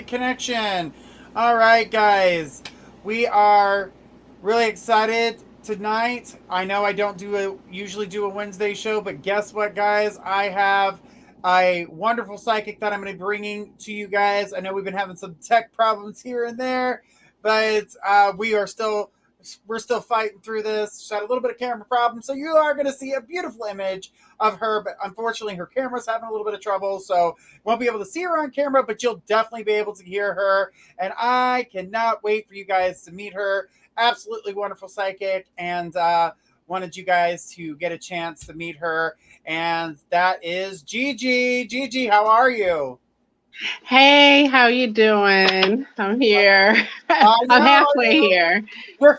Connection. All right, guys, we are really excited tonight. I know I don't usually do a Wednesday show, but guess what, guys? I have a wonderful psychic that I'm going to be bringing to you guys. I know we've been having some tech problems here and there, but we're still fighting through this. She's had a little bit of camera problems, so you are going to see a beautiful image of her, but unfortunately her camera's having a little bit of trouble, so won't be able to see her on camera, but you'll definitely be able to hear her, and I cannot wait for you guys to meet her. Absolutely wonderful psychic, and wanted you guys to get a chance to meet her, and that is Gigi. Gigi, how are you? Hey, how you doing? I'm here. I'm halfway here. We're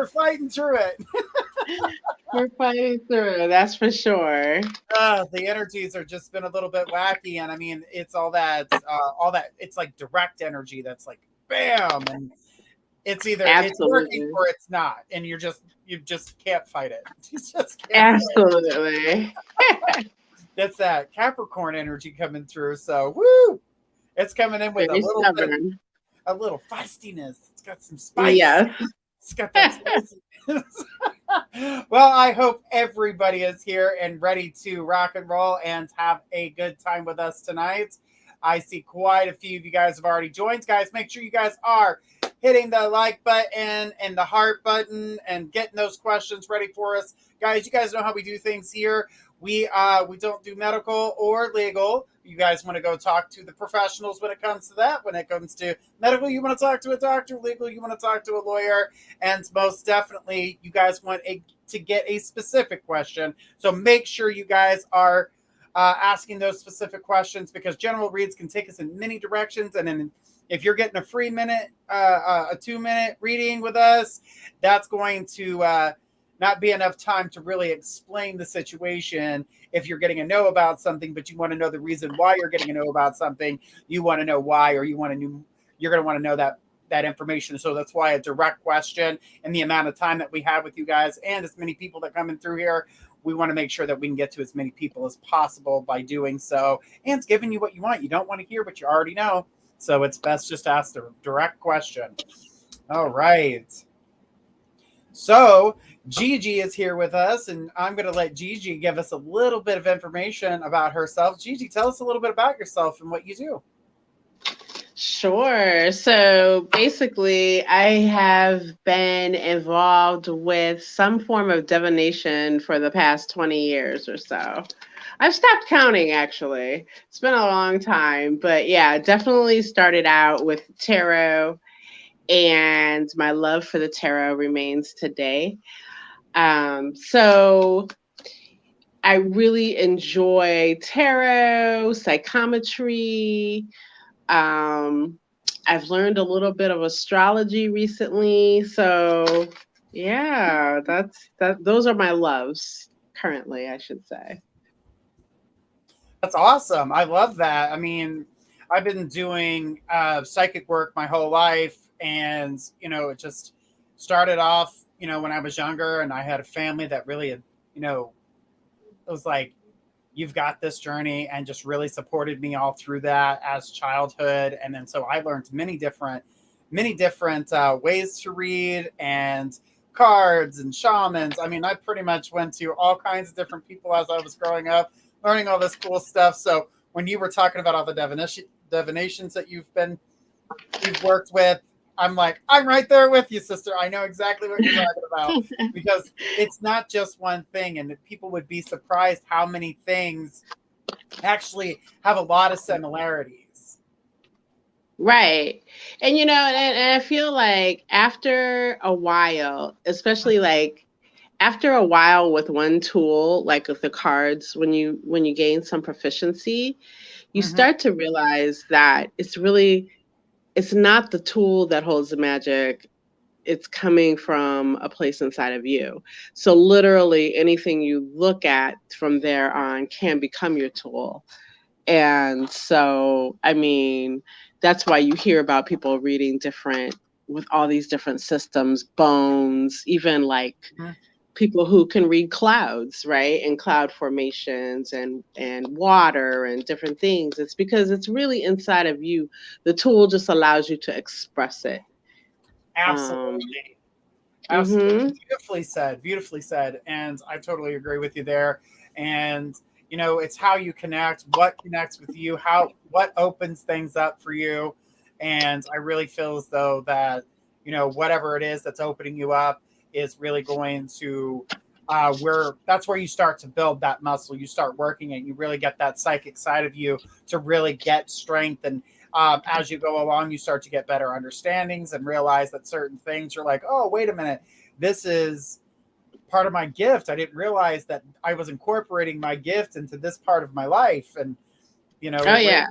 fighting through it. We're fighting through, that's for sure. The energies are just been a little bit wacky, and I mean, it's all that, it's like direct energy that's like bam, and it's either it's working or it's not, and you just can't fight it. You just can't. Absolutely. That's that Capricorn energy coming through. So woo, it's coming in with a little feistiness. It's got some spice. Yes. It's got that spiciness. Well, I hope everybody is here and ready to rock and roll and have a good time with us tonight. I see quite a few of you guys have already joined. Guys, make sure you guys are hitting the like button and the heart button and getting those questions ready for us. Guys, you guys know how we do things here. We don't do medical or legal. You guys want to go talk to the professionals when it comes to that. When it comes to medical, you want to talk to a doctor. Legal, you want to talk to a lawyer. And most definitely, you guys want to get a specific question. So make sure you guys are asking those specific questions, because general reads can take us in many directions. And then if you're getting a free minute, a 2-minute reading with us, that's going to not be enough time to really explain the situation. If you're getting a no about something, but you want to know the reason why you're getting a no about something, you want to know why, or you're going to want to know that information. So that's why a direct question, and the amount of time that we have with you guys and as many people that come in through here, we want to make sure that we can get to as many people as possible by doing so. And it's giving you what you want. You don't want to hear what you already know. So it's best just to ask the direct question. All right. So Gigi is here with us, and I'm going to let Gigi give us a little bit of information about herself. Gigi, tell us a little bit about yourself and what you do. Sure. So basically, I have been involved with some form of divination for the past 20 years or so. I've stopped counting, actually. It's been a long time, but yeah, definitely started out with tarot, and my love for the tarot remains today. So I really enjoy tarot, psychometry. I've learned a little bit of astrology recently. So yeah, those are my loves currently, I should say. That's awesome. I love that. I mean, I've been doing psychic work my whole life, and it just started off when I was younger, and I had a family that really had, it was like, you've got this journey, and just really supported me all through that as childhood. And then so I learned many different ways to read, and cards and shamans. I mean, I pretty much went to all kinds of different people as I was growing up, learning all this cool stuff. So when you were talking about all the divinations that you've worked with, I'm like, I'm right there with you, sister. I know exactly what you're talking about, because it's not just one thing, and people would be surprised how many things actually have a lot of similarities. Right. And and I feel like after a while, especially like after a while with one tool, like with the cards, when you gain some proficiency, you Mhm. start to realize that it's not the tool that holds the magic. It's coming from a place inside of you. So literally anything you look at from there on can become your tool. And so, I mean, that's why you hear about people reading different with all these different systems, bones, even like Mhm. people who can read clouds, right? And cloud formations and water and different things. It's because it's really inside of you. The tool just allows you to express it. Um, Absolutely. Absolutely. mhm. Beautifully said. Beautifully said. And I totally agree with you there. And it's how you connect, what connects with you, what opens things up for you. And I really feel as though that, whatever it is that's opening you up is really going to where that's where you start to build that muscle. You start working it. You really get that psychic side of you to really get strength. And as you go along, you start to get better understandings and realize that certain things you're like, oh, wait a minute, this is part of my gift. I didn't realize that I was incorporating my gift into this part of my life. And, Oh it really, yeah.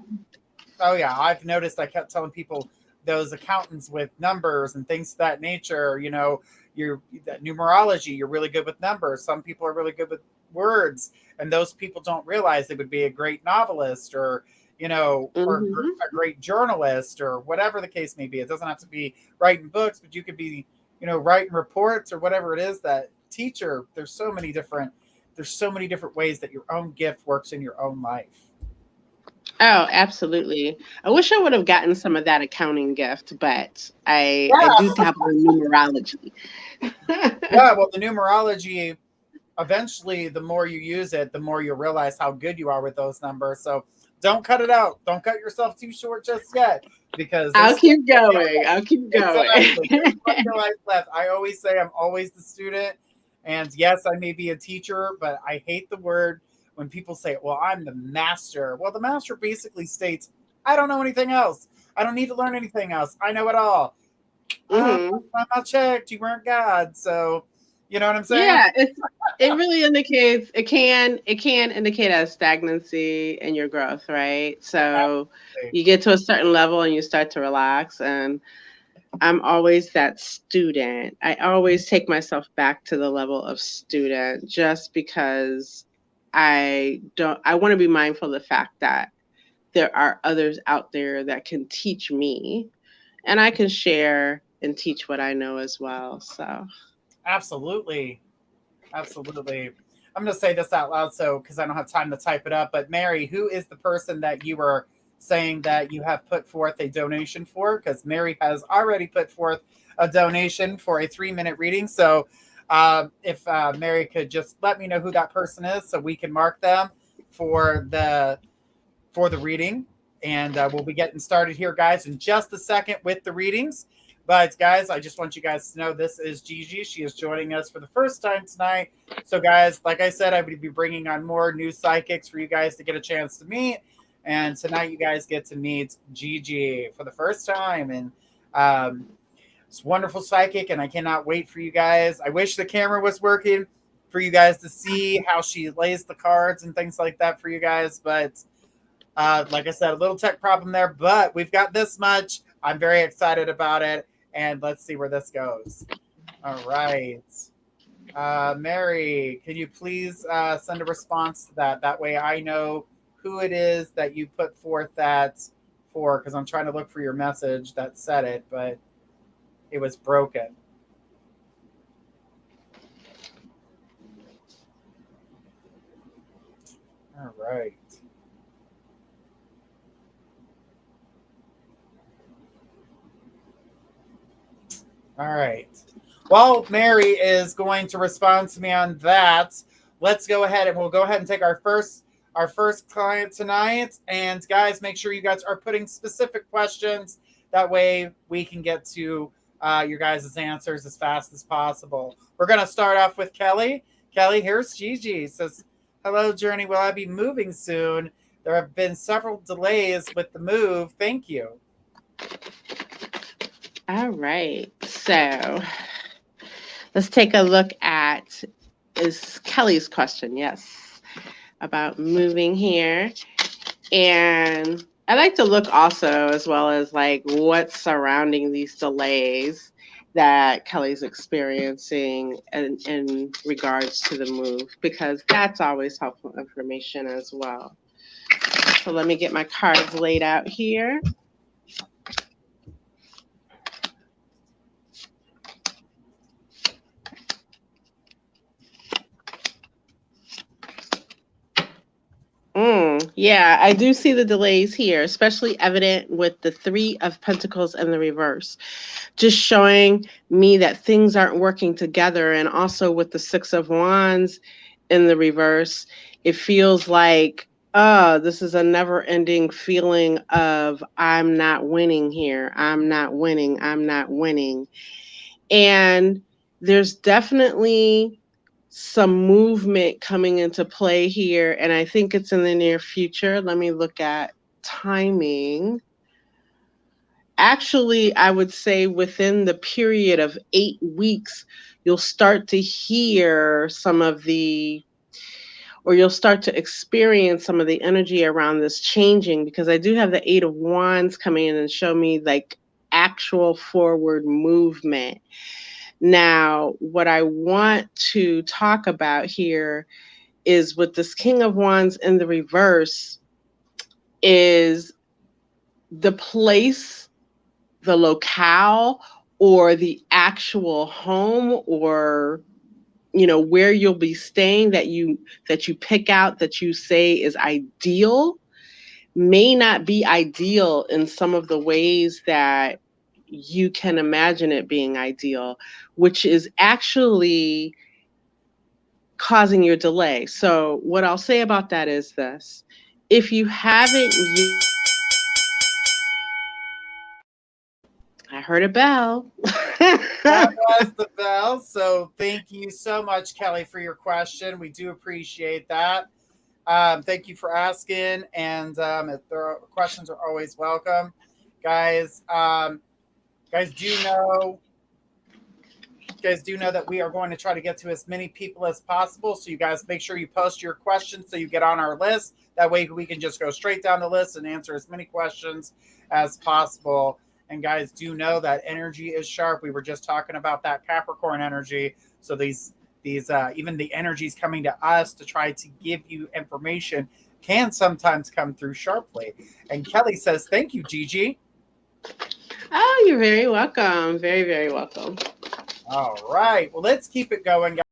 oh, yeah, I've noticed I kept telling people those accountants with numbers and things of that nature, you're that numerology, you're really good with numbers. Some people are really good with words, and those people don't realize they would be a great novelist or, Mhm. a great journalist or whatever the case may be. It doesn't have to be writing books, but you could be, writing reports or whatever it is that teacher. There's so many different ways that your own gift works in your own life. Oh, absolutely. I wish I would have gotten some of that accounting gift, but I Yeah. do dabble in numerology. Yeah, well, the numerology, eventually, the more you use it, the more you realize how good you are with those numbers. So don't cut it out. Don't cut yourself too short just yet, because I'll there's keep going. I'll keep going. exactly there's plenty of life left. I always say I'm always the student, and yes, I may be a teacher, but I hate the word when people say, "Well, I'm the master." Well, the master basically states, "I don't know anything else. I don't need to learn anything else. I know it all." hmm Last time I checked, you weren't God, so you know what I'm saying? Yeah, it really indicates it can indicate a stagnancy in your growth, right? So Absolutely. you get to a certain level and you start to relax. And I'm always that student. I always take myself back to the level of student just because I want to be mindful of the fact that there are others out there that can teach me and I can share and teach what I know as well. So, Absolutely. Absolutely. I'm going to say this out loud so because I don't have time to type it up. But Mary, who is the person that you were saying that you have put forth a donation for? Because Mary has already put forth a donation for a 3-minute reading. So if Mary could just let me know who that person is so we can mark them for the reading. And we'll be getting started here, guys, in just a second with the readings. But, guys, I just want you guys to know this is Gigi. She is joining us for the first time tonight. So, guys, like I said, I would be bringing on more new psychics for you guys to get a chance to meet. And tonight, you guys get to meet Gigi for the first time. And it's wonderful psychic, and I cannot wait for you guys. I wish the camera was working for you guys to see how she lays the cards and things like that for you guys. But like I said, a little tech problem there, but we've got this much. I'm very excited about it, and let's see where this goes. All right. Mary, can you please send a response to that? That way I know who it is that you put forth that for, because I'm trying to look for your message that said it, but it was broken. All right. All right. Well, Mary is going to respond to me on that. Let's go ahead and we'll go ahead and take our first client tonight. And guys, make sure you guys are putting specific questions. That way we can get to your guys' answers as fast as possible. We're going to start off with Kelly. Kelly, here's Gigi. Says, "Hello, Journey. Will I be moving soon? There have been several delays with the move. Thank you." All right. So let's take a look at is Kelly's question. Yes. About moving here. And I like to look also as well as like what's surrounding these delays that Kelly's experiencing in regards to the move, because that's always helpful information as well. So let me get my cards laid out here. Yeah, I do see the delays here, especially evident with the Three of Pentacles in the reverse, just showing me that things aren't working together. And also with the Six of Wands in the reverse, it feels like, oh, this is a never-ending feeling of I'm not winning here. I'm not winning. I'm not winning. And there's definitely some movement coming into play here, and I think it's in the near future. Let me look at timing. Actually, I would say within the period of 8 weeks, you'll start to hear some of the, or you'll start to experience some of the energy around this changing, because I do have the Eight of Wands coming in and show me like actual forward movement. Now, what I want to talk about here is with this King of Wands in the reverse is the place, the locale, or the actual home, or where you'll be staying that you pick out, that you say is ideal, may not be ideal in some of the ways that you can imagine it being ideal, which is actually causing your delay. So what I'll say about that is this. If you haven't, I heard a bell. That was the bell. So thank you so much, Kelly, for your question. We do appreciate that. Thank you for asking. And if there are questions, are always welcome, guys. Guys do know that we are going to try to get to as many people as possible. So you guys make sure you post your questions so you get on our list. That way we can just go straight down the list and answer as many questions as possible. And guys do know that energy is sharp. We were just talking about that Capricorn energy. So these even the energies coming to us to try to give you information can sometimes come through sharply. And Kelly says, thank you, Gigi. Oh, you're very welcome. Very, very welcome. All right. Well, let's keep it going, guys.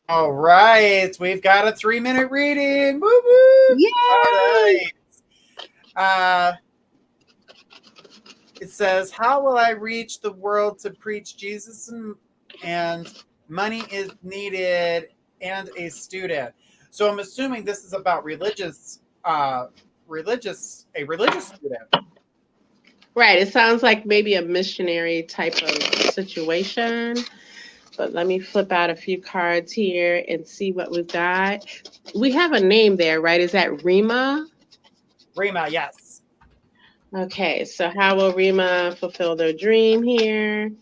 All right. We've got a 3-minute reading. Woo woo. Yay! All right. It says, how will I reach the world to preach Jesus and money is needed and a student? So I'm assuming this is about religious student. Right. It sounds like maybe a missionary type of situation. But let me flip out a few cards here and see what we've got. We have a name there, right? Is that Rima? Rima, yes. Okay, so how will Rima fulfill their dream here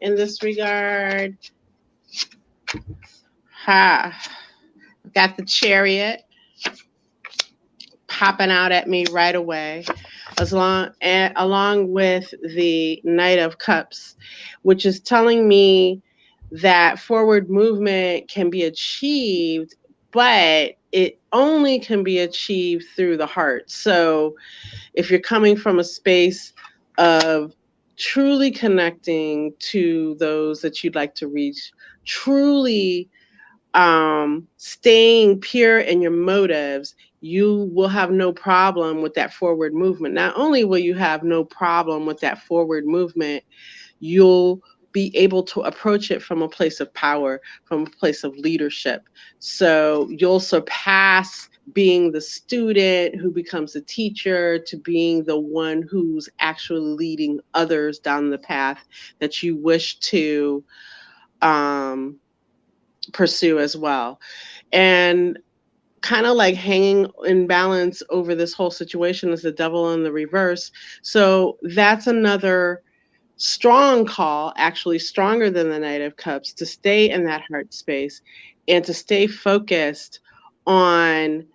in this regard? Got the Chariot popping out at me right away, along with the Knight of Cups, which is telling me that forward movement can be achieved, but it only can be achieved through the heart. So if you're coming from a space of truly connecting to those that you'd like to reach, truly staying pure in your motives, you will have no problem with that forward movement. Not only will you have no problem with that forward movement, you'll be able to approach it from a place of power, from a place of leadership. So you'll surpass being the student who becomes a teacher to being the one who's actually leading others down the path that you wish to pursue as well. And kind of like hanging in balance over this whole situation is the devil in the reverse. So that's another strong call, actually stronger than the Knight of Cups, to stay in that heart space and to stay focused on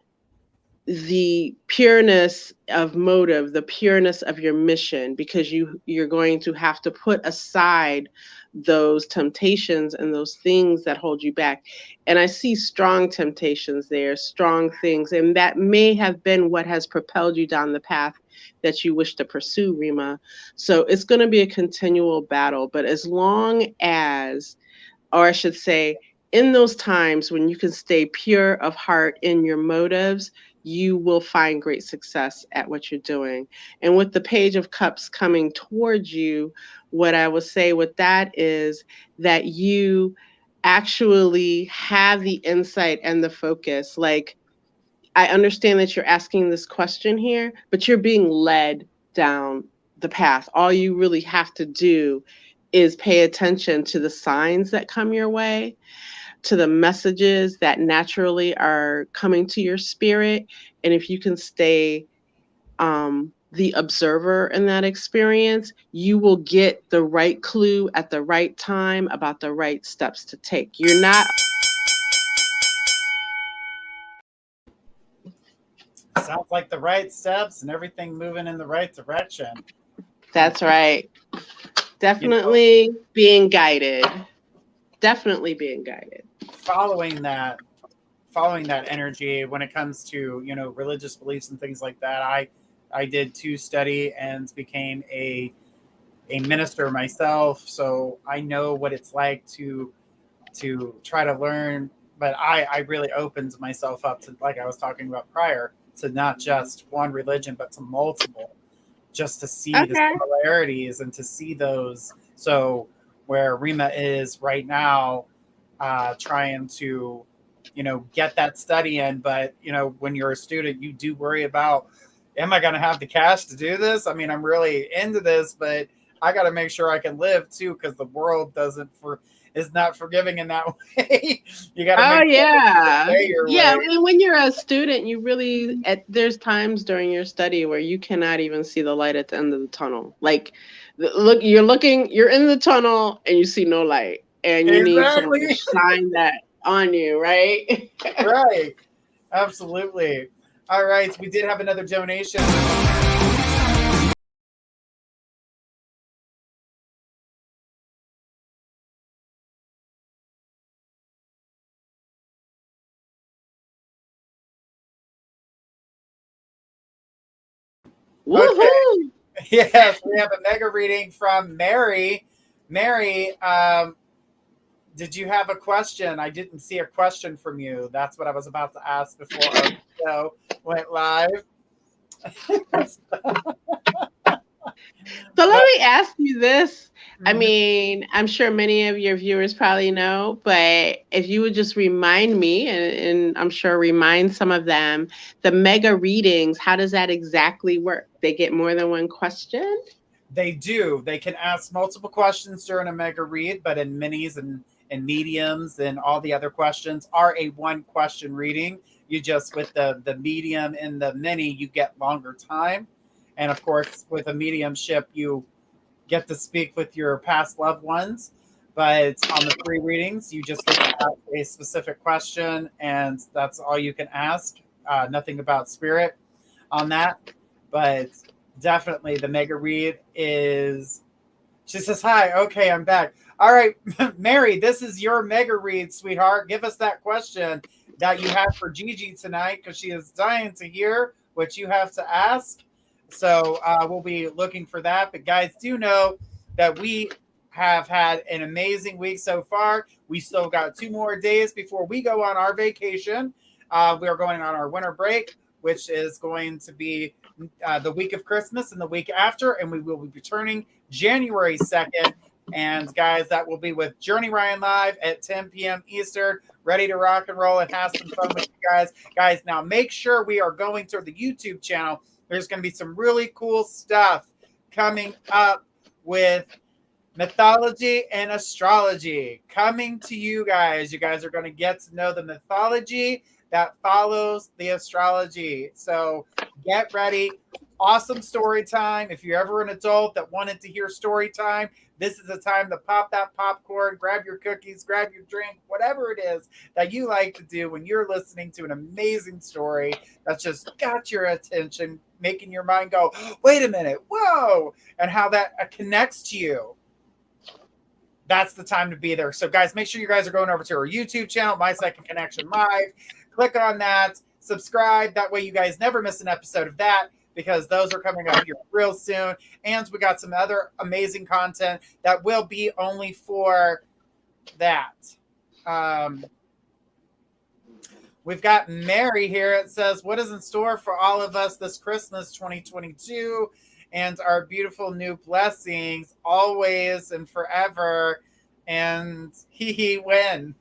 the pureness of motive, the pureness of your mission, because you're going to have to put aside those temptations and those things that hold you back. And I see strong temptations there, strong things, and that may have been what has propelled you down the path that you wish to pursue, Rima. So it's going to be a continual battle, but as long as, or I should say, in those times when you can stay pure of heart in your motives, you will find great success at what you're doing. And with the Page of Cups coming towards you, what I would say with that is that you actually have the insight and the focus. Like, I understand that you're asking this question here, but you're being led down the path. All you really have to do is pay attention to the signs that come your way, to the messages that naturally are coming to your spirit. And if you can stay the observer in that experience, you will get the right clue at the right time about the right steps to take. You're not. Sounds like the right steps and everything moving in the right direction. That's right. You know, Definitely being guided. Definitely being guided. following that energy when it comes to, you know, religious beliefs and things like that. I did too study and became a minister myself, so I know what it's like to try to learn. But I really opened myself up to, like I was talking about prior, to not just one religion but to multiple, just to see the Okay. similarities and to see those. So where Rima is right now, trying to, you know, get that study in. But, you know, when you're a student, you do worry about, am I going to have the cash to do this? I mean, I'm really into this, but I got to make sure I can live too, because the world is not forgiving in that way. You got to Oh make sure you yeah. pay your Yeah, way. I mean, when you're a student, you really there's times during your study where you cannot even see the light at the end of the tunnel. Like you're in the tunnel and you see no light and you need someone to Exactly. shine that on you, right? Right. Absolutely. All right. We did have another donation. Okay. Woohoo! Yes, we have a mega reading from Mary. Mary, did you have a question? I didn't see a question from you. That's what I was about to ask before our show went live. So let But me ask you this. I mean, I'm sure many of your viewers probably know, but if you would just remind me, and I'm sure remind some of them, the mega readings, how does that exactly work? They get more than one question? they do. They can ask multiple questions during a mega read, but in minis and mediums and all the other questions are a one question reading. You just, with the medium and the mini, you get longer time. And of course, with a mediumship, you get to speak with your past loved ones. But on the free readings, you just get to ask a specific question, and that's all you can ask. Nothing about spirit on that. But definitely the mega read is. She says, "Hi, okay, I'm back. All right, Mary, this is your mega read, sweetheart. Give us that question that you have for Gigi tonight, because she is dying to hear what you have to ask. So we'll be looking for that. But guys, do know that we have had an amazing week so far. We still got 2 more days before we go on our vacation. We are going on our winter break, which is going to be the week of Christmas and the week after, and we will be returning January 2nd And guys, that will be with Journey Ryan live at 10 p.m. Eastern, ready to rock and roll and have some fun with you guys. Guys, now make sure we are going to the YouTube channel. There's going to be some really cool stuff coming up with mythology and astrology coming to you guys. You guys are going to get to know the mythology that follows the astrology. So get ready. Awesome story time. If you're ever an adult that wanted to hear story time, this is the time to pop that popcorn, grab your cookies, grab your drink, whatever it is that you like to do when you're listening to an amazing story that's just got your attention, making your mind go, wait a minute, whoa, and how that connects to you. That's the time to be there. So guys, make sure you guys are going over to our YouTube channel, My Second Connection Live. Click on that, subscribe. That way you guys never miss an episode of that, because those are coming up here real soon. And we got some other amazing content that will be only for that. We've got Mary here. It says, what is in store for all of us this Christmas 2022 and our beautiful new blessings always and forever? And when?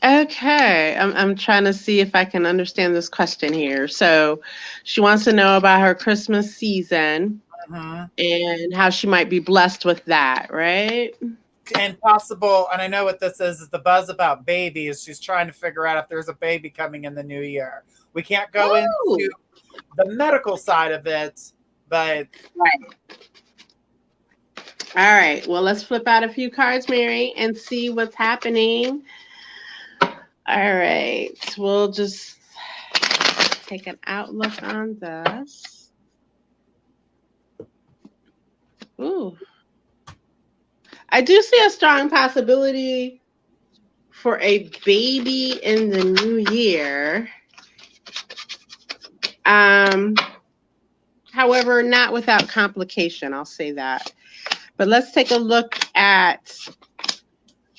Okay, I'm trying to see if I can understand this question here. So she wants to know about her Christmas season and how she might be blessed with that, right? And possible, and I know what this is the buzz about babies. She's trying to figure out if there's a baby coming in the new year. We can't go into the medical side of it, but... All right, well, let's flip out a few cards, Mary, and see what's happening. All right, we'll just take an outlook on this. Ooh. I do see a strong possibility for a baby in the new year. However, not without complication, I'll say that. But let's take a look at...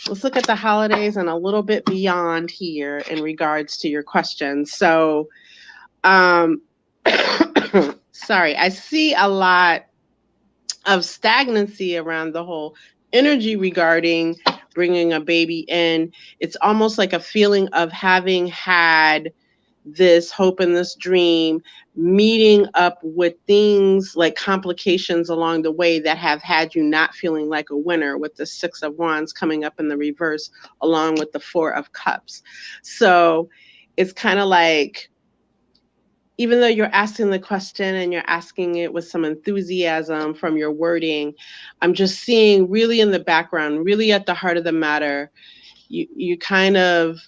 Let's look at the holidays and a little bit beyond here in regards to your question. So, sorry, I see a lot of stagnancy around the whole energy regarding bringing a baby in. It's almost like a feeling of having had this hope and this dream, meeting up with things like complications along the way that have had you not feeling like a winner, with the Six of Wands coming up in the reverse along with the Four of Cups. So it's kind of like, even though you're asking the question and you're asking it with some enthusiasm from your wording, I'm just seeing really in the background, really at the heart of the matter, you kind of,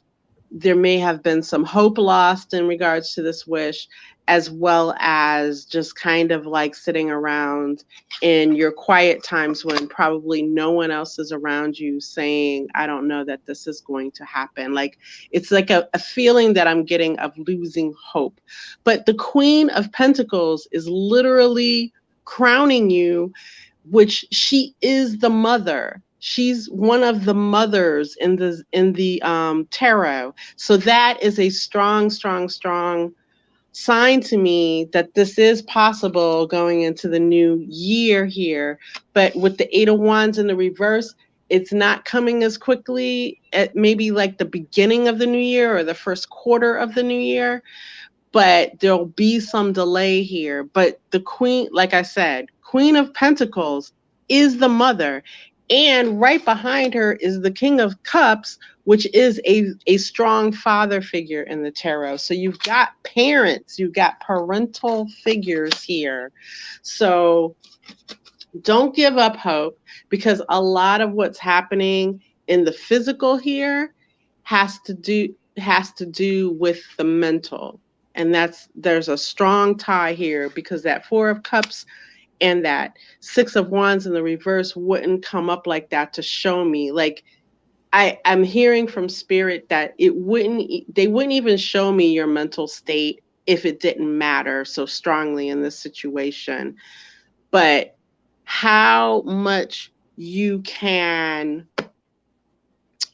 there may have been some hope lost in regards to this wish, as well as just kind of like sitting around in your quiet times when probably no one else is around you saying, I don't know that this is going to happen. Like, it's like a feeling that I'm getting of losing hope. But the Queen of Pentacles is literally crowning you, which she is the mother. She's one of the mothers in the tarot. So that is a strong, strong, strong sign to me that this is possible going into the new year here. But with the Eight of Wands in the reverse, it's not coming as quickly at maybe like the beginning of the new year or the first quarter of the new year. But there'll be some delay here. But the Queen, like I said, Queen of Pentacles is the mother. And right behind her is the King of Cups, which is a strong father figure in the tarot. So you've got parents, you've got parental figures here. So don't give up hope, because a lot of what's happening in the physical here has to do with the mental. And there's a strong tie here, because that Four of Cups and that Six of Wands in the reverse wouldn't come up like that to show me. Like, I'm hearing from Spirit that they wouldn't even show me your mental state if it didn't matter so strongly in this situation. But how much you can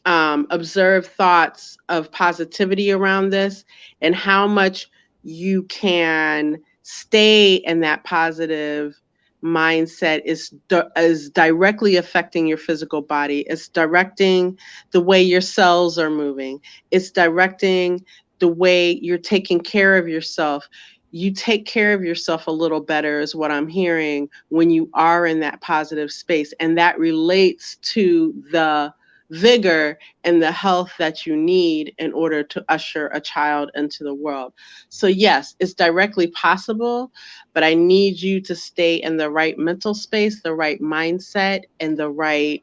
observe thoughts of positivity around this, and how much you can stay in that positive mindset is directly affecting your physical body. It's directing the way your cells are moving. It's directing the way you're taking care of yourself. You take care of yourself a little better is what I'm hearing when you are in that positive space. And that relates to the vigor and the health that you need in order to usher a child into the world. So yes, it's directly possible, but I need you to stay in the right mental space, the right mindset, and the right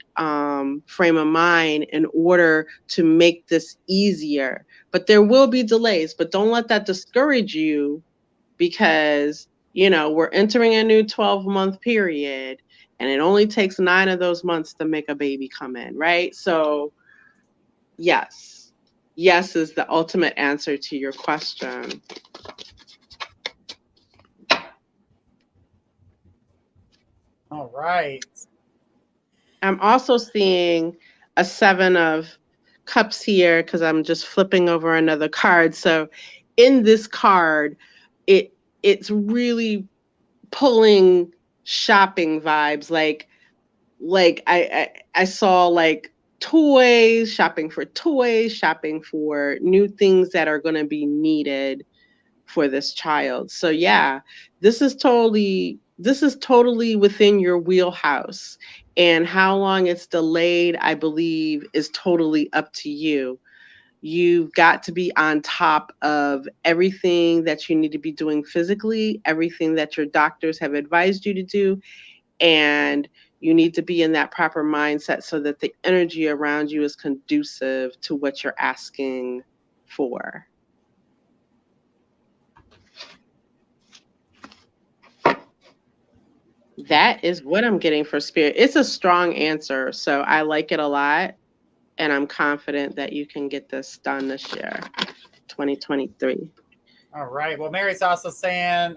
frame of mind in order to make this easier. But there will be delays, but don't let that discourage you because, we're entering a new 12-month period and it only takes 9 of those months to make a baby come in, right? So, yes. Yes is the ultimate answer to your question. All right. I'm also seeing a 7 of cups here because I'm just flipping over another card. So in this card, it's really pulling shopping vibes. Like I saw like toys, shopping for toys, shopping for new things that are going to be needed for this child. So yeah, this is totally within your wheelhouse. And how long it's delayed, I believe, is totally up to you. You've got to be on top of everything that you need to be doing physically, everything that your doctors have advised you to do, and you need to be in that proper mindset so that the energy around you is conducive to what you're asking for. That is what I'm getting for spirit. It's a strong answer, so I like it a lot, and I'm confident that you can get this done this year, 2023. All right. Well, Mary's also saying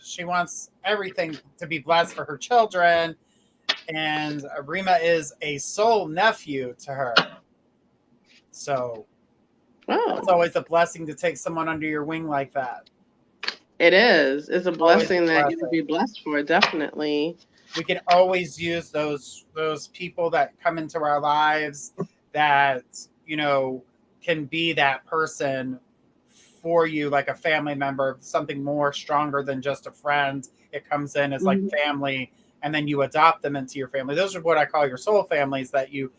she wants everything to be blessed for her children, and Rima is a soul nephew to her. So it's always a blessing to take someone under your wing like that. It is. It's a Always blessing a that you blessing. would be blessed for, definitely. We can always use those people that come into our lives that can be that person for you, like a family member, something more stronger than just a friend. It comes in as like family, and then you adopt them into your family. Those are what I call your soul families, that you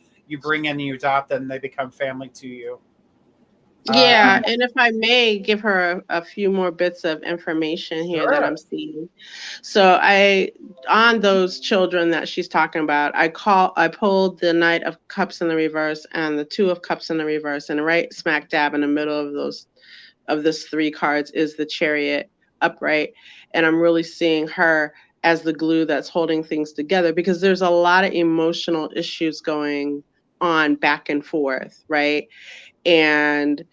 bring in and you adopt them, and they become family to you. Yeah, and if I may give her a few more bits of information here that Sure. I'm seeing. So on those children that she's talking about, I pulled the Knight of Cups in the reverse and the Two of Cups in the reverse, and right smack dab in the middle of this 3 cards is the Chariot upright, and I'm really seeing her as the glue that's holding things together because there's a lot of emotional issues going on back and forth, right? And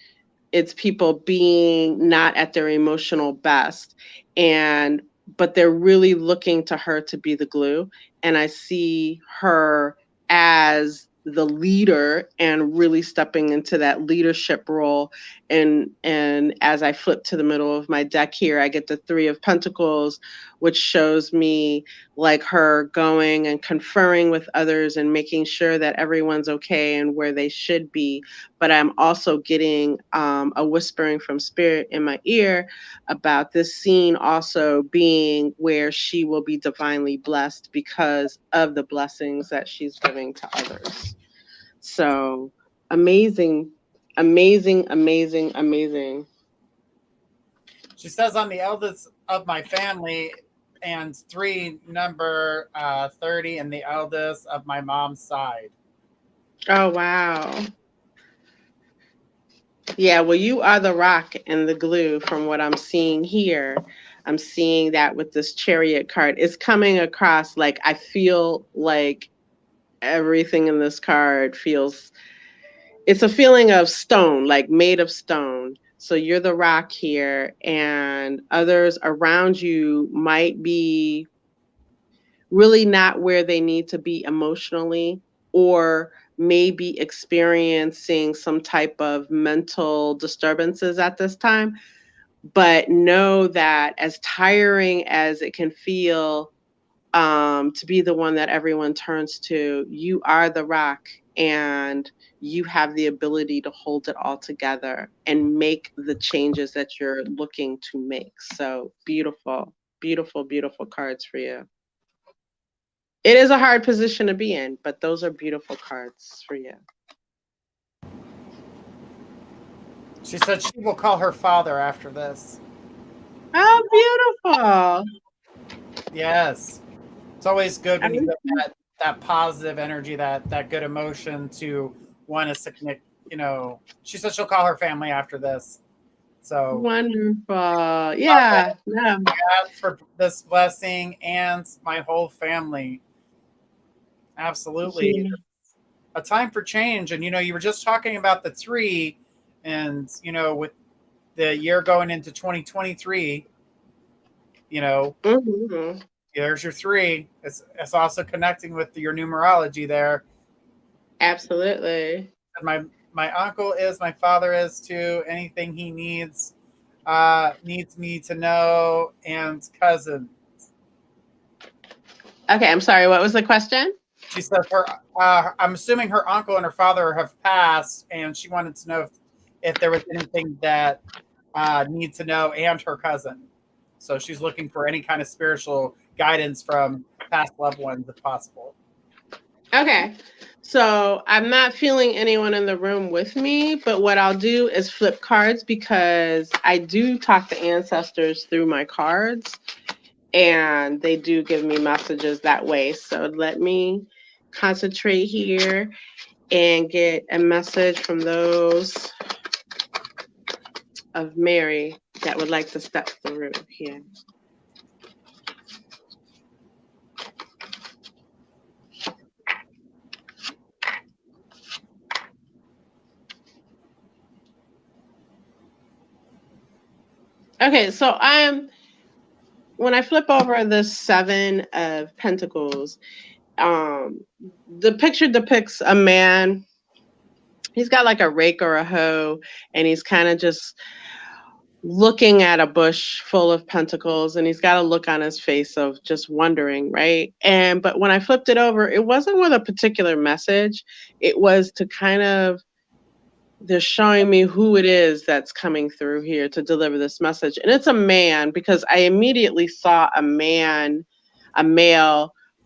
it's people being not at their emotional best, but they're really looking to her to be the glue, and I see her as the leader and really stepping into that leadership role. And as I flip to the middle of my deck here, I get the 3 of Pentacles, which shows me like her going and conferring with others and making sure that everyone's okay and where they should be. But I'm also getting a whispering from spirit in my ear about this scene also being where she will be divinely blessed because of the blessings that she's giving to others. So amazing, amazing, amazing, amazing. She says, I'm the eldest of my family, and 3 number 30, and the eldest of my mom's side. Oh, wow. Yeah, well, you are the rock and the glue from what I'm seeing here. I'm seeing that with this Chariot card. It's coming across like I feel like everything in this card it's a feeling of stone, like made of stone. So you're the rock here, and others around you might be really not where they need to be emotionally, or maybe experiencing some type of mental disturbances at this time. But know that as tiring as it can feel, to be the one that everyone turns to. You are the rock, and you have the ability to hold it all together and make the changes that you're looking to make. So beautiful, beautiful, beautiful cards for you. It is a hard position to be in, but those are beautiful cards for you. She said she will call her father after this. Oh, beautiful. Yes. It's always good when you get that positive energy, that good emotion to want to, she said she'll call her family after this. So wonderful. Yeah. I ask for this blessing and my whole family. Absolutely. Yeah. A time for change. And, you were just talking about the tree and, with the year going into 2023, Mm-hmm. there's your 3. It's also connecting with your numerology there. Absolutely. And my uncle is, my father is too. Anything he needs me to know, and cousin. Okay, I'm sorry. What was the question? She said I'm assuming her uncle and her father have passed, and she wanted to know if there was anything that needs to know, and her cousin. So she's looking for any kind of spiritual guidance from past loved ones if possible. Okay. So I'm not feeling anyone in the room with me, but what I'll do is flip cards because I do talk to ancestors through my cards and they do give me messages that way. So let me concentrate here and get a message from those of Mary that would like to step through here. Okay, so when I flip over the 7 of Pentacles, the picture depicts a man. He's got like a rake or a hoe, and he's kind of just looking at a bush full of pentacles, and he's got a look on his face of just wondering, right? But when I flipped it over, it wasn't with a particular message. It was to kind of, they're showing me who it is that's coming through here to deliver this message. And it's a man, because I immediately saw a male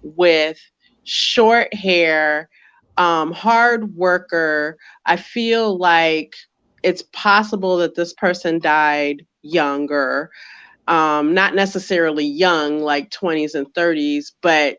with short hair, hard worker. I feel like it's possible that this person died younger, not necessarily young, like 20s and 30s, but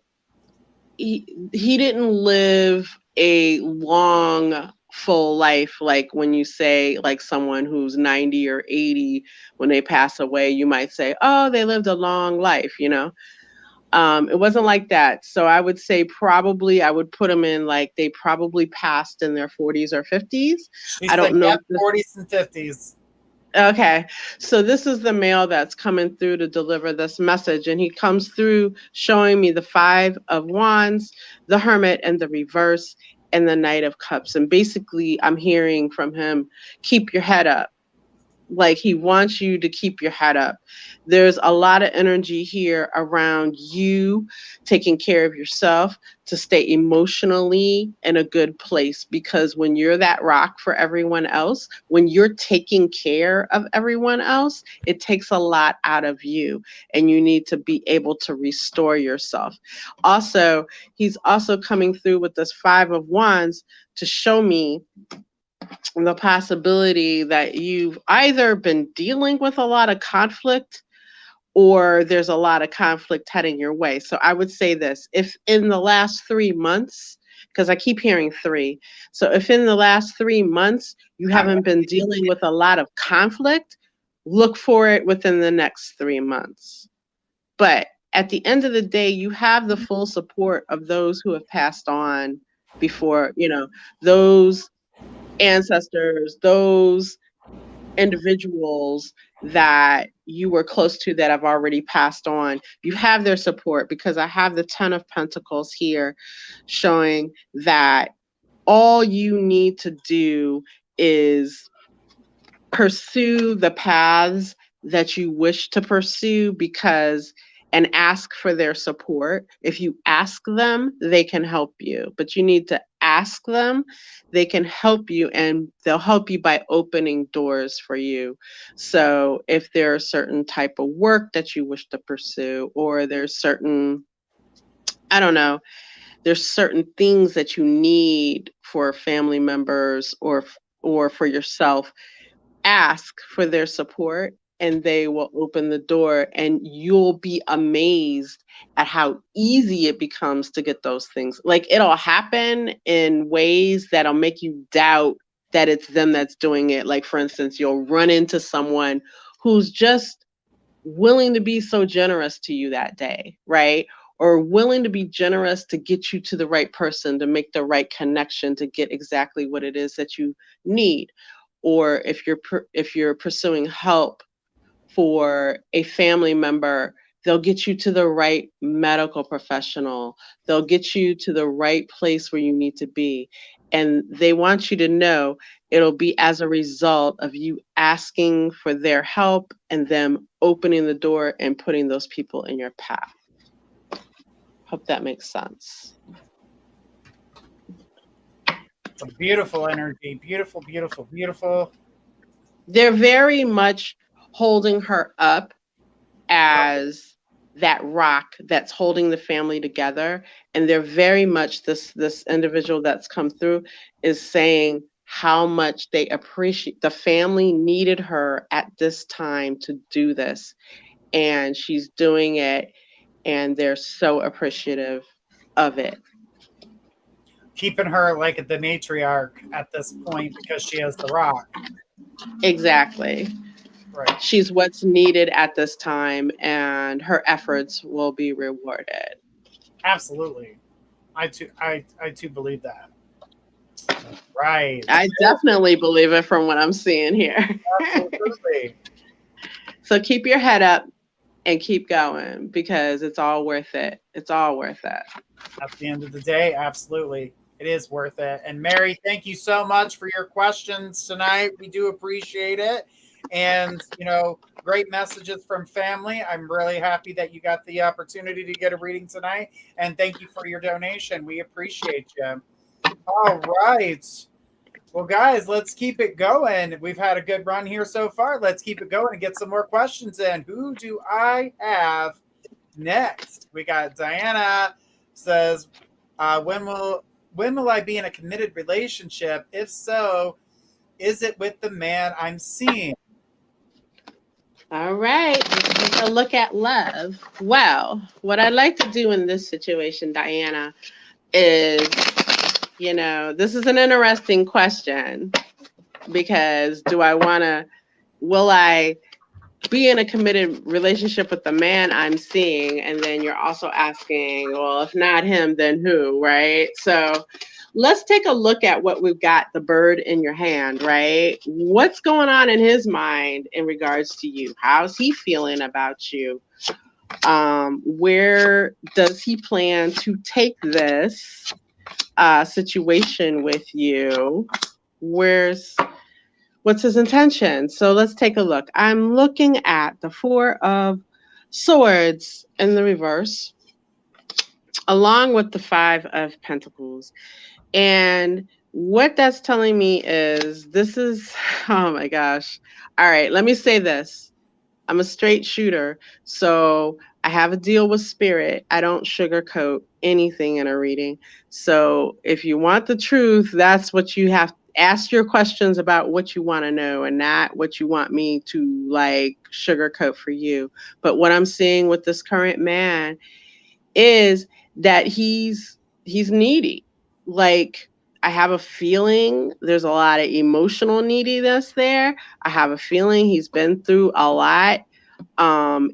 he didn't live a long full life. Like when you say like someone who's 90 or 80, when they pass away, you might say, oh, they lived a long life, it wasn't like that. So I would say probably I would put them in like they probably passed in their 40s or 50s. I don't know. 40s and 50s. Okay, so this is the male that's coming through to deliver this message, and he comes through showing me the 5 of Wands, the Hermit, and the reverse, and the Knight of Cups. And basically, I'm hearing from him, keep your head up. Like he wants you to keep your head up. There's a lot of energy here around you taking care of yourself, to stay emotionally in a good place, because when you're that rock for everyone else, when you're taking care of everyone else, it takes a lot out of you, and you need to be able to restore yourself. Also, he's also coming through with this 5 of Wands to show me the possibility that you've either been dealing with a lot of conflict, or there's a lot of conflict heading your way. So I would say this, if in the last 3 months, because I keep hearing 3, so if in the last 3 months you haven't been dealing with a lot of conflict, look for it within the next 3 months. But at the end of the day, you have the full support of those who have passed on before, those ancestors, those individuals that you were close to that have already passed on. You have their support, because I have the 10 of Pentacles here showing that all you need to do is pursue the paths that you wish to pursue, because and ask for their support. If you ask them, they can help you, but you need to ask them. They can help you, and they'll help you by opening doors for you. So if there are certain type of work that you wish to pursue, or there's certain, I don't know, there's certain things that you need for family members or for yourself, ask for their support and they will open the door, and you'll be amazed at how easy it becomes to get those things. Like, it'll happen in ways that'll make you doubt that it's them that's doing it. Like, for instance, you'll run into someone who's just willing to be so generous to you that day, right? Or willing to be generous to get you to the right person, to make the right connection, to get exactly what it is that you need. Or if you're pursuing help for a family member, they'll get you to the right medical professional. They'll get you to the right place where you need to be. And they want you to know it'll be as a result of you asking for their help and them opening the door and putting those people in your path. Hope that makes sense. It's a beautiful energy. Beautiful, beautiful, beautiful. They're very much holding her up as that rock that's holding the family together. And they're very much, this individual that's come through is saying how much they appreciate, the family needed her at this time to do this. And she's doing it, and they're so appreciative of it. Keeping her like the matriarch at this point because she has the rock. Exactly. Right. She's what's needed at this time, and her efforts will be rewarded. Absolutely. I too believe that. Right. I definitely believe it from what I'm seeing here. Absolutely. So keep your head up and keep going, because it's all worth it. It's all worth it. At the end of the day, absolutely. It is worth it. And Mary, thank you so much for your questions tonight. We do appreciate it. And, great messages from family. I'm really happy that you got the opportunity to get a reading tonight. And thank you for your donation. We appreciate you. All right. Well, guys, let's keep it going. We've had a good run here so far. Let's keep it going and get some more questions in. Who do I have next? We got Diana says, when will I be in a committed relationship? If so, is it with the man I'm seeing? All right, let's take a look at love. Well, what I'd like to do in this situation, Diana, is, this is an interesting question, because will I be in a committed relationship with the man I'm seeing? And then you're also asking, well, if not him, then who, right? So let's take a look at what we've got, the bird in your hand, right? What's going on in his mind in regards to you? How's he feeling about you? Where does he plan to take this situation with you? What's his intention? So let's take a look. I'm looking at the Four of Swords in the reverse, along with the Five of Pentacles. And what that's telling me is oh my gosh. All right, let me say this. I'm a straight shooter, so I have a deal with spirit. I don't sugarcoat anything in a reading. So if you want the truth, that's what you have. Ask your questions about what you want to know, and not what you want me to sugarcoat for you. But what I'm seeing with this current man is that he's needy. I have a feeling there's a lot of emotional neediness there. I have a feeling he's been through a lot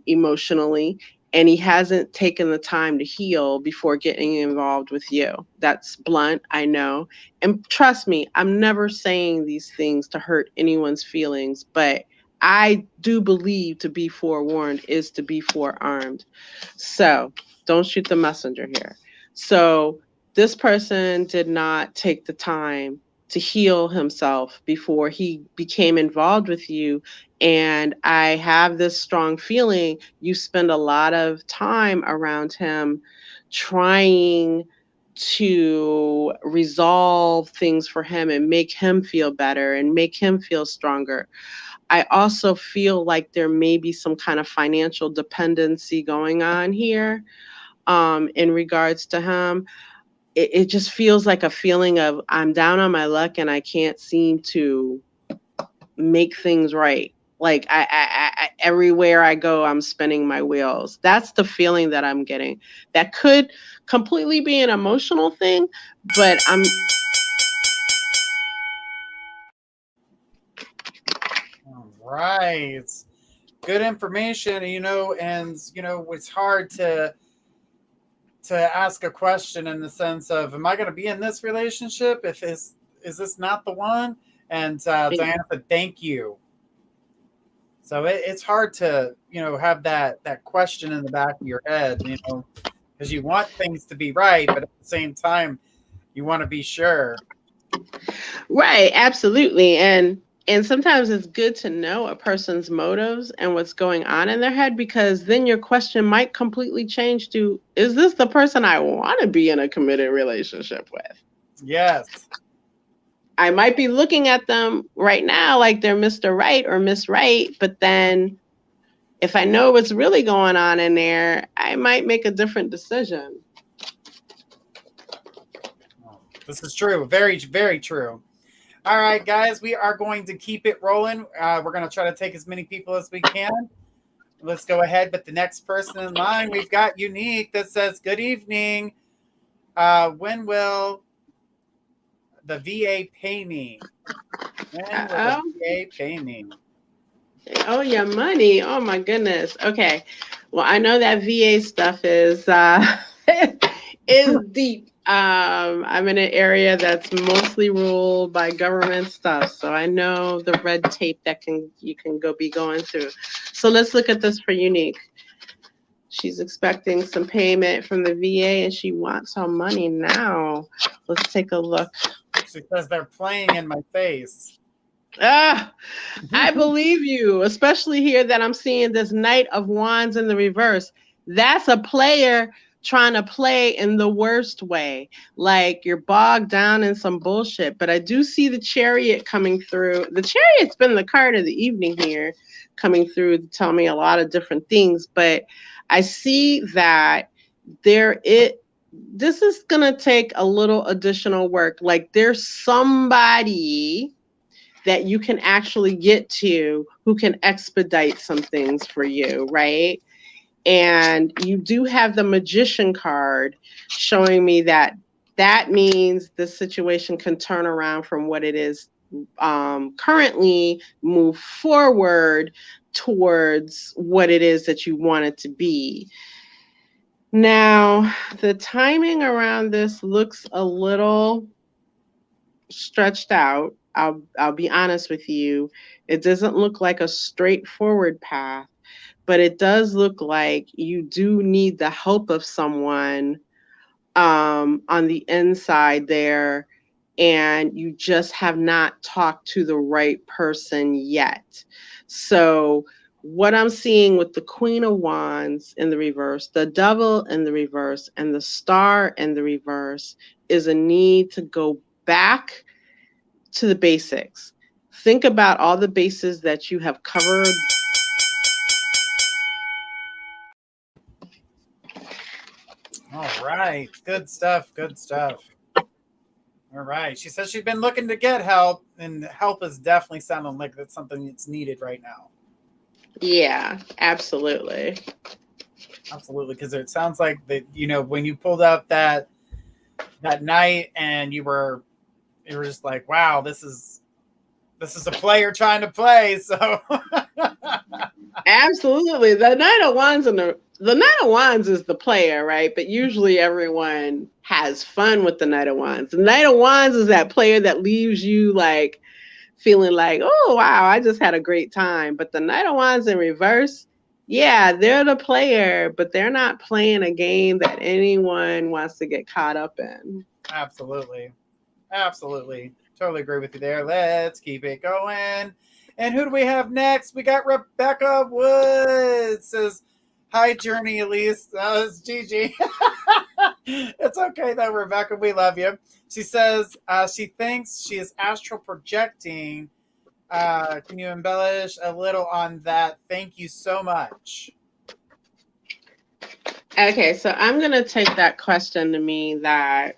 emotionally, and he hasn't taken the time to heal before getting involved with you. That's blunt, I know. And trust me, I'm never saying these things to hurt anyone's feelings, but I do believe to be forewarned is to be forearmed. So don't shoot the messenger here. So this person did not take the time to heal himself before he became involved with you. And I have this strong feeling you spend a lot of time around him trying to resolve things for him and make him feel better and make him feel stronger. I also feel like there may be some kind of financial dependency going on here in regards to him. It just feels like a feeling of I'm down on my luck and I can't seem to make things right. Like I everywhere I go, I'm spinning my wheels. That's the feeling that I'm getting. That could completely be an emotional thing, but All right. Good information, and it's hard to ask a question in the sense of, am I going to be in this relationship? If is this not the one? And Diana said, thank you. So it's hard to, have that question in the back of your head, because you want things to be right, but at the same time, you want to be sure. Right, absolutely. And sometimes it's good to know a person's motives and what's going on in their head, because then your question might completely change to, is this the person I want to be in a committed relationship with? Yes. I might be looking at them right now like they're Mr. Right or Miss Right, but then if I know what's really going on in there, I might make a different decision. This is true. Very, very true. All right, guys, we are going to keep it rolling. We're going to try to take as many people as we can. Let's go ahead with the next person in line. We've got Unique that says, good evening. When will the VA pay me? When will the VA pay me? Oh, your money. Oh, my goodness. Okay. Well, I know that VA stuff is is deep. I'm in an area that's mostly ruled by government stuff, so I know the red tape that you can be going through. So let's look at this for Unique. She's expecting some payment from the VA and she wants her money now. Let's take a look. She says they're playing in my face. I believe you, especially here that I'm seeing this Knight of Wands in the reverse. That's a player trying to play in the worst way. Like you're bogged down in some bullshit. But I do see the Chariot coming through. The Chariot's been the card of the evening here, coming through to tell me a lot of different things. But I see that this is going to take a little additional work. Like there's somebody that you can actually get to who can expedite some things for you, right? And you do have the Magician card showing me that means the situation can turn around from what it is currently, move forward towards what it is that you want it to be. Now, the timing around this looks a little stretched out. I'll be honest with you. It doesn't look like a straightforward path, but it does look like you do need the help of someone on the inside there, and you just have not talked to the right person yet. So what I'm seeing with the Queen of Wands in the reverse, the Devil in the reverse, and the Star in the reverse is a need to go back to the basics. Think about all the bases that you have covered. All right. Good stuff. Good stuff. All right. She says she's been looking to get help, and help is definitely sounding like that's something that's needed right now. Yeah, absolutely. Absolutely. Because it sounds like that, when you pulled up that night and you were just like, wow, this is a player trying to play. So absolutely. The Knight of Wands the Knight of Wands is the player, right? But usually everyone has fun with the Knight of Wands. The Knight of Wands is that player that leaves you like feeling like, oh wow, I just had a great time. But the Knight of Wands in reverse, yeah, they're the player, but they're not playing a game that anyone wants to get caught up in. Absolutely. Absolutely. Totally agree with you there. Let's keep it going. And who do we have next? We got Rebecca Woods. Says, hi, Journey Elise. It's Gigi. It's okay, though, Rebecca. We love you. She says she thinks she is astral projecting. Can you embellish a little on that? Thank you so much. Okay, so I'm going to take that question to mean that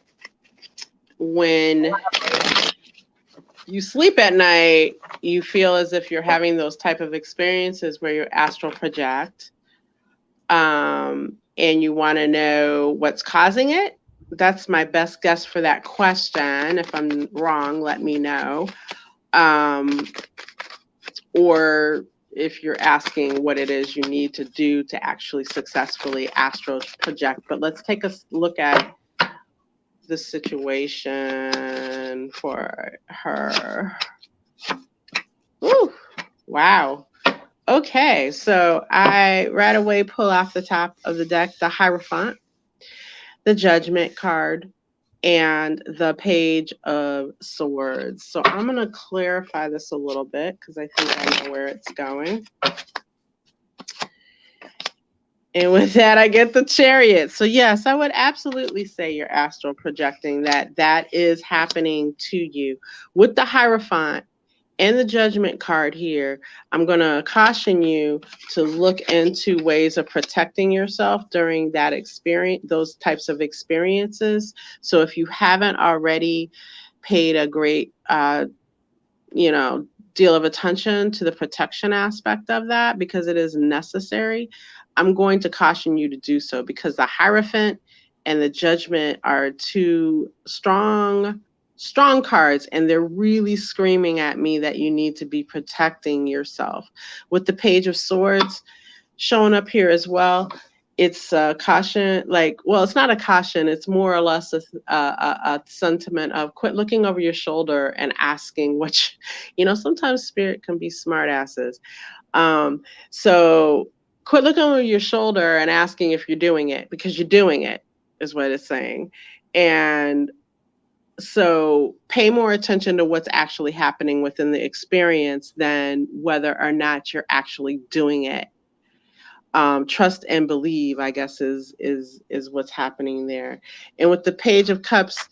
when you sleep at night, you feel as if you're having those type of experiences where you astral project, and you want to know what's causing it. That's my best guess for that question. If I'm wrong, let me know. Or if you're asking what it is you need to do to actually successfully astral project. But let's take a look at the situation for her. Ooh, wow. Okay, so I right away pull off the top of the deck the Hierophant, the Judgment card, and the Page of Swords. So I'm going to clarify this a little bit because I think I know where it's going. And with that, I get the Chariot. So yes, I would absolutely say you're astral projecting, that is happening to you. With the Hierophant and the Judgment card here, I'm going to caution you to look into ways of protecting yourself during that experience, those types of experiences. So if you haven't already paid a great, deal of attention to the protection aspect of that, because it is necessary, I'm going to caution you to do so, because the Hierophant and the Judgment are two strong cards, and they're really screaming at me that you need to be protecting yourself. With the Page of Swords showing up here as well, it's a caution, it's not a caution, it's more or less a sentiment of quit looking over your shoulder and asking sometimes spirit can be smart asses. So quit looking over your shoulder and asking if you're doing it, because you're doing it, is what it's saying. And so pay more attention to what's actually happening within the experience than whether or not you're actually doing it. Trust and believe, I guess, is what's happening there. And with the Page of Cups,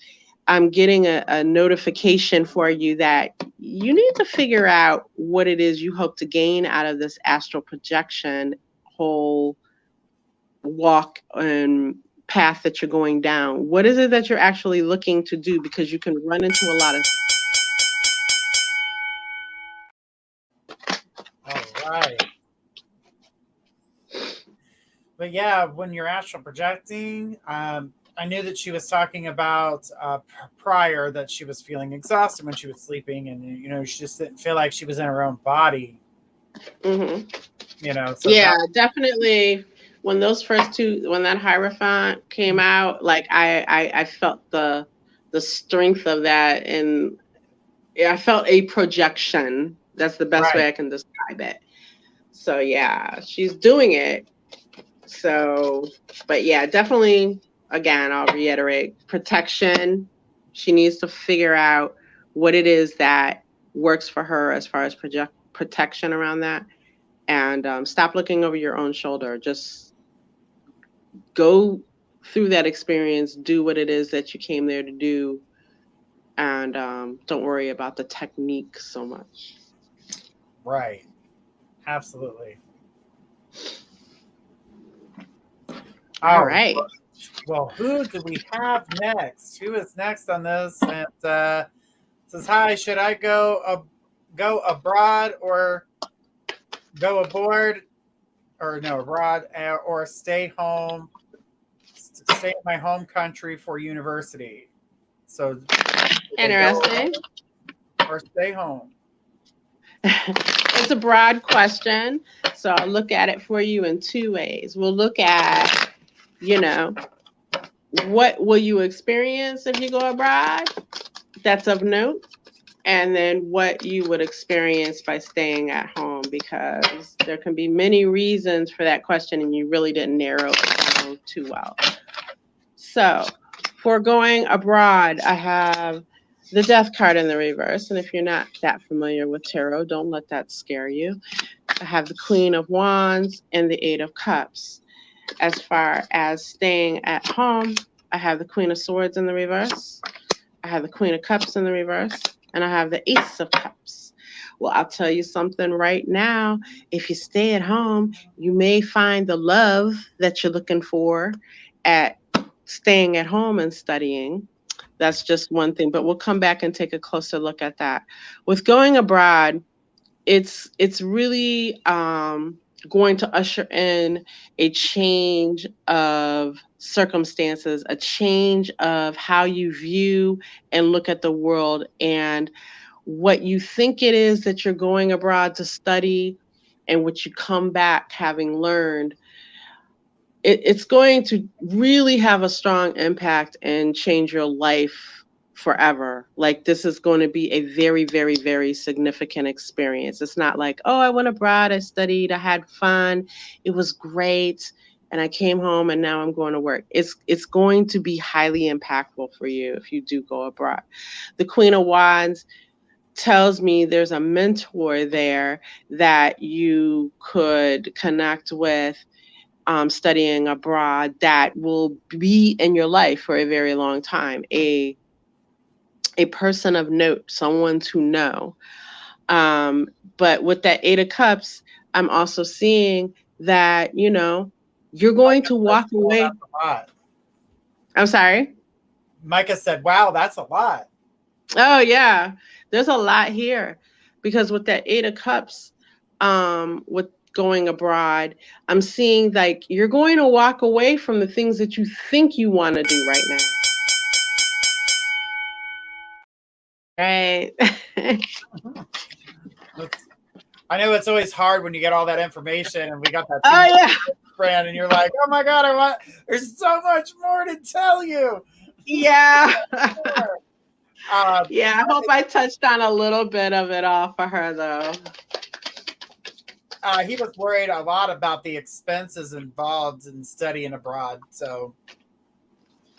I'm getting a notification for you that you need to figure out what it is you hope to gain out of this astral projection whole walk and path that you're going down. What is it that you're actually looking to do? Because you can run into a lot of... All right. But yeah, when you're astral projecting, I knew that she was talking about prior that she was feeling exhausted when she was sleeping, and she just didn't feel like she was in her own body. Mm-hmm. So yeah, definitely. When those first two, when that Hierophant came out, I felt the strength of that, and I felt a projection. That's the best way I can describe it. So yeah, she's doing it. So, but yeah, definitely, again, I'll reiterate, protection. She needs to figure out what it is that works for her as far as protection around that. And stop looking over your own shoulder. Just go through that experience, do what it is that you came there to do, and don't worry about the technique so much. Right. Absolutely. All right. Well, who do we have next? Who is next on this? And says, hi, should I go abroad or go aboard, or no, abroad, or stay home, stay in my home country for university? So interesting. Or stay home. It's a broad question, so I'll look at it for you in two ways. We'll look at, what will you experience if you go abroad? That's of note. And then what you would experience by staying at home, because there can be many reasons for that question, and you really didn't narrow it down too well. So for going abroad, I have the Death card in the reverse. And if you're not that familiar with tarot, don't let that scare you. I have the Queen of Wands and the Eight of Cups. As far as staying at home, I have the Queen of Swords in the reverse. I have the Queen of Cups in the reverse. And I have the Ace of Cups. Well, I'll tell you something right now. If you stay at home, you may find the love that you're looking for at staying at home and studying. That's just one thing, but we'll come back and take a closer look at that. With going abroad, it's really going to usher in a change of circumstances, a change of how you view and look at the world, and what you think it is that you're going abroad to study and what you come back having learned. It's going to really have a strong impact and change your life forever. Like, this is going to be a very, very, very significant experience. It's not like, oh, I went abroad, I studied, I had fun, it was great, and I came home and now I'm going to work. It's going to be highly impactful for you if you do go abroad. The Queen of Wands tells me there's a mentor there that you could connect with studying abroad that will be in your life for a very long time. A person of note, someone to know. But with that Eight of Cups, I'm also seeing that, you know, you're going to walk away. That's a lot. I'm sorry? Micah said, wow, that's a lot. Oh, yeah. There's a lot here. Because with that Eight of Cups, with going abroad, I'm seeing like you're going to walk away from the things that you think you want to do right now. Right. I know it's always hard when you get all that information and we got that Oh, yeah. brand and you're like, oh my God, there's so much more to tell you. Yeah. Yeah, I hope I touched on a little bit of it all for her, though. He was worried a lot about the expenses involved in studying abroad. So,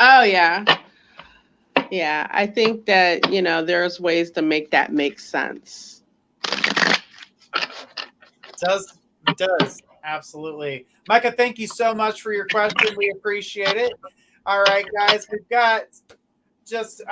oh yeah, yeah. I think that, you know, there's ways to make that make sense. It does absolutely, Micah. Thank you so much for your question. We appreciate it. All right, guys, we've got just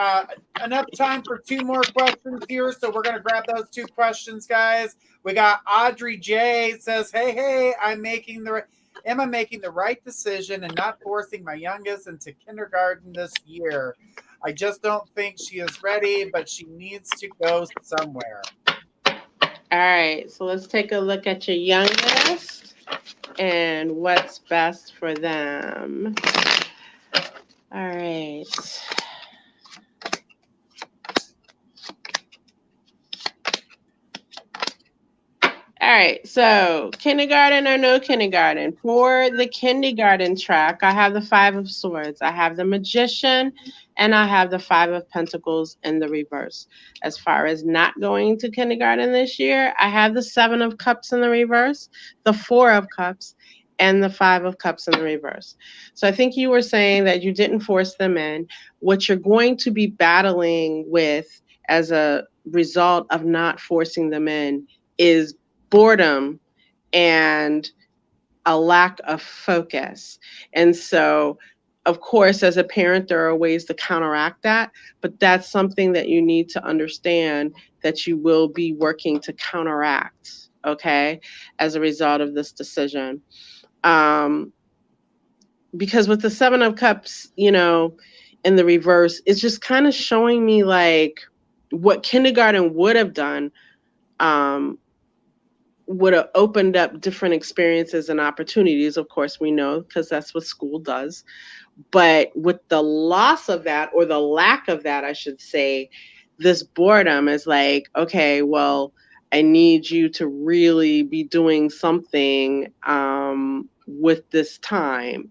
enough time for two more questions here, so we're going to grab those two questions, guys. We got Audrey J says, hey, am I making the right decision and not forcing my youngest into kindergarten this year? I just don't think she is ready, but she needs to go somewhere. All right, so let's take a look at your youngest and what's best for them. All right. All right, so kindergarten or no kindergarten? For the kindergarten track, I have the Five of Swords, I have the Magician, and I have the Five of Pentacles in the reverse. As far as not going to kindergarten this year, I have the Seven of Cups in the reverse, the Four of Cups, and the Five of Cups in the reverse. So I think you were saying that you didn't force them in. What you're going to be battling with as a result of not forcing them in is boredom and a lack of focus. And so, of course, as a parent, there are ways to counteract that, but that's something that you need to understand that you will be working to counteract, okay, as a result of this decision. Because with the Seven of Cups, you know, in the reverse, it's just kind of showing me like what kindergarten would have done, would have opened up different experiences and opportunities. Of course, we know, because that's what school does. But with the loss of that, or the lack of that, I should say, this boredom is like, okay, well, I need you to really be doing something with this time.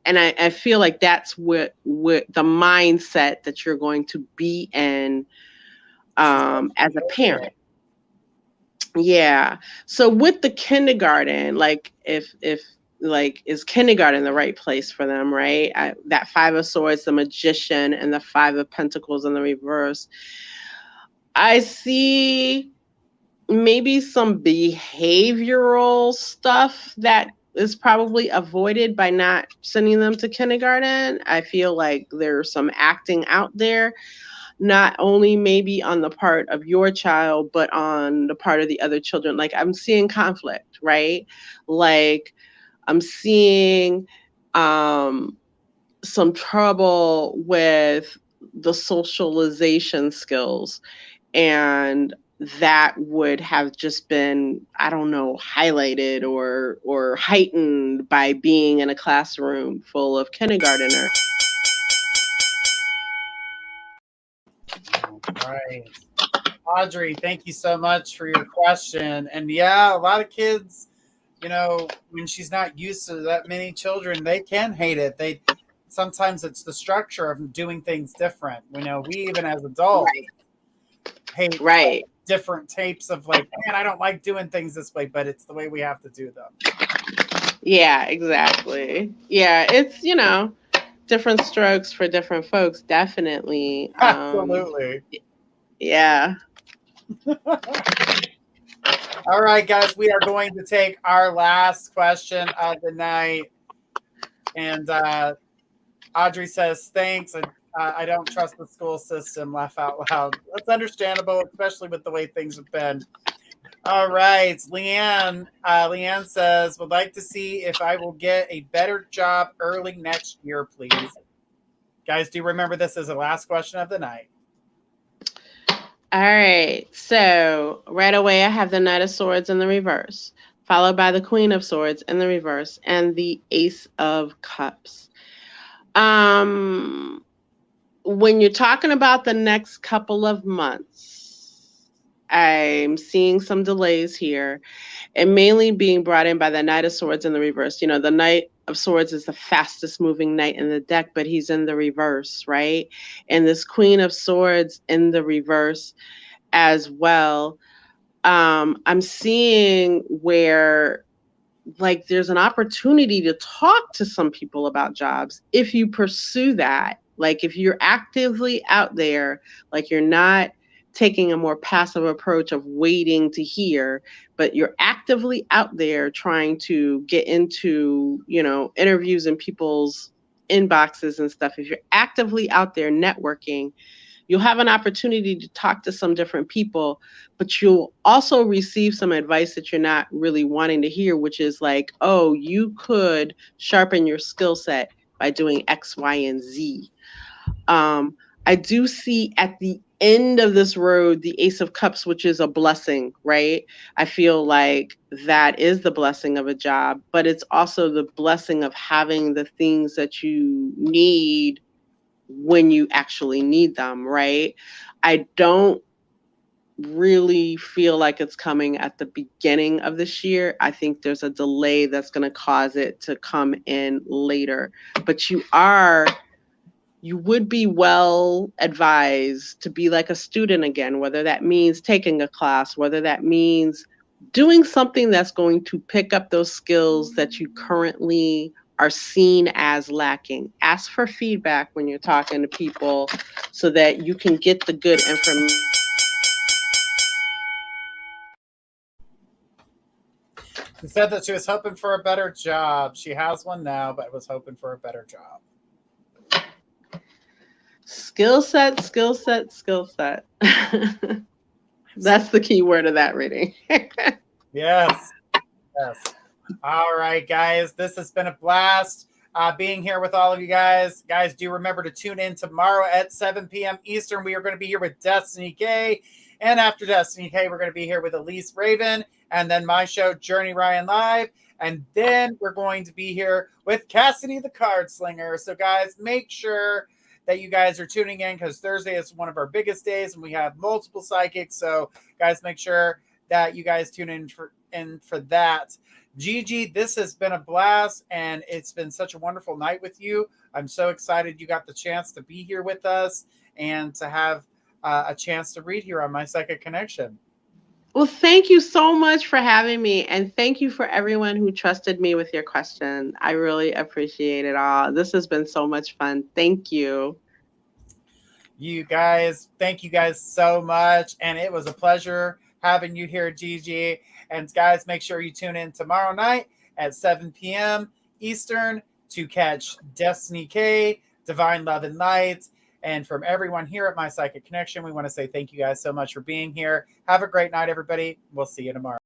And I feel like that's what the mindset that you're going to be in as a parent. Yeah. So with the kindergarten, like if like, is kindergarten the right place for them, right? That Five of Swords, the Magician, and the Five of Pentacles in the reverse. I see maybe some behavioral stuff that is probably avoided by not sending them to kindergarten. I feel like there's some acting out there, not only maybe on the part of your child, but on the part of the other children. Like, I'm seeing conflict, right? Like, I'm seeing some trouble with the socialization skills, and that would have just been, I don't know, highlighted or heightened by being in a classroom full of kindergartners. Right. Audrey, thank you so much for your question. And yeah, a lot of kids, when she's not used to that many children, they can hate it. Sometimes it's the structure of doing things different. We even as adults hate different types of, like, man, I don't like doing things this way, but it's the way we have to do them. Yeah, exactly. Yeah, it's, different strokes for different folks, definitely. Absolutely. Yeah. All right, guys, we are going to take our last question of the night. And Audrey says, thanks. I don't trust the school system. Laugh out loud. That's understandable, especially with the way things have been. All right. Leanne says, would like to see if I will get a better job early next year, please. Guys, do remember this is the last question of the night. All right. So right away, I have the Knight of Swords in the reverse, followed by the Queen of Swords in the reverse, and the Ace of Cups. When you're talking about the next couple of months, I'm seeing some delays here, and mainly being brought in by the Knight of Swords in the reverse. The Knight of Swords is the fastest moving knight in the deck, but he's in the reverse, right? And this Queen of Swords in the reverse as well. I'm seeing where, like, there's an opportunity to talk to some people about jobs if you pursue that. Like, if you're actively out there, like, you're not taking a more passive approach of waiting to hear, but you're actively out there trying to get into, interviews in people's inboxes and stuff. If you're actively out there networking, you'll have an opportunity to talk to some different people, but you'll also receive some advice that you're not really wanting to hear, which is like, oh, you could sharpen your skill set by doing X, Y, and Z. I do see at the end of this road the Ace of Cups, which is a blessing, right? I feel like that is the blessing of a job, but it's also the blessing of having the things that you need when you actually need them, right? I don't really feel like it's coming at the beginning of this year. I think there's a delay that's going to cause it to come in later. But you would be well advised to be like a student again, whether that means taking a class, whether that means doing something that's going to pick up those skills that you currently are seen as lacking. Ask for feedback when you're talking to people so that you can get the good information. She said that she was hoping for a better job. She has one now, but was hoping for a better job. Skill set, skill set, skill set. That's the key word of that reading. Yes. All right, guys. This has been a blast being here with all of you guys. Guys, do remember to tune in tomorrow at 7 p.m. Eastern. We are going to be here with Destiny K. And after Destiny K, we're going to be here with Elise Raven. And then my show, Journey Ryan Live. And then we're going to be here with Cassidy the Card Slinger. So, guys, make sure that you guys are tuning in, because Thursday is one of our biggest days and we have multiple psychics. So, guys, make sure that you guys tune in for that. Gigi, this has been a blast, and it's been such a wonderful night with you. I'm so excited you got the chance to be here with us and to have a chance to read here on My Psychic Connection. Well, thank you so much for having me. And thank you for everyone who trusted me with your question. I really appreciate it all. This has been so much fun. Thank you. You guys, thank you guys so much. And it was a pleasure having you here, Gigi. And guys, make sure you tune in tomorrow night at 7 p.m. Eastern to catch Destiny K, Divine Love and Light. And from everyone here at My Psychic Connection, we want to say thank you guys so much for being here. Have a great night, everybody. We'll see you tomorrow.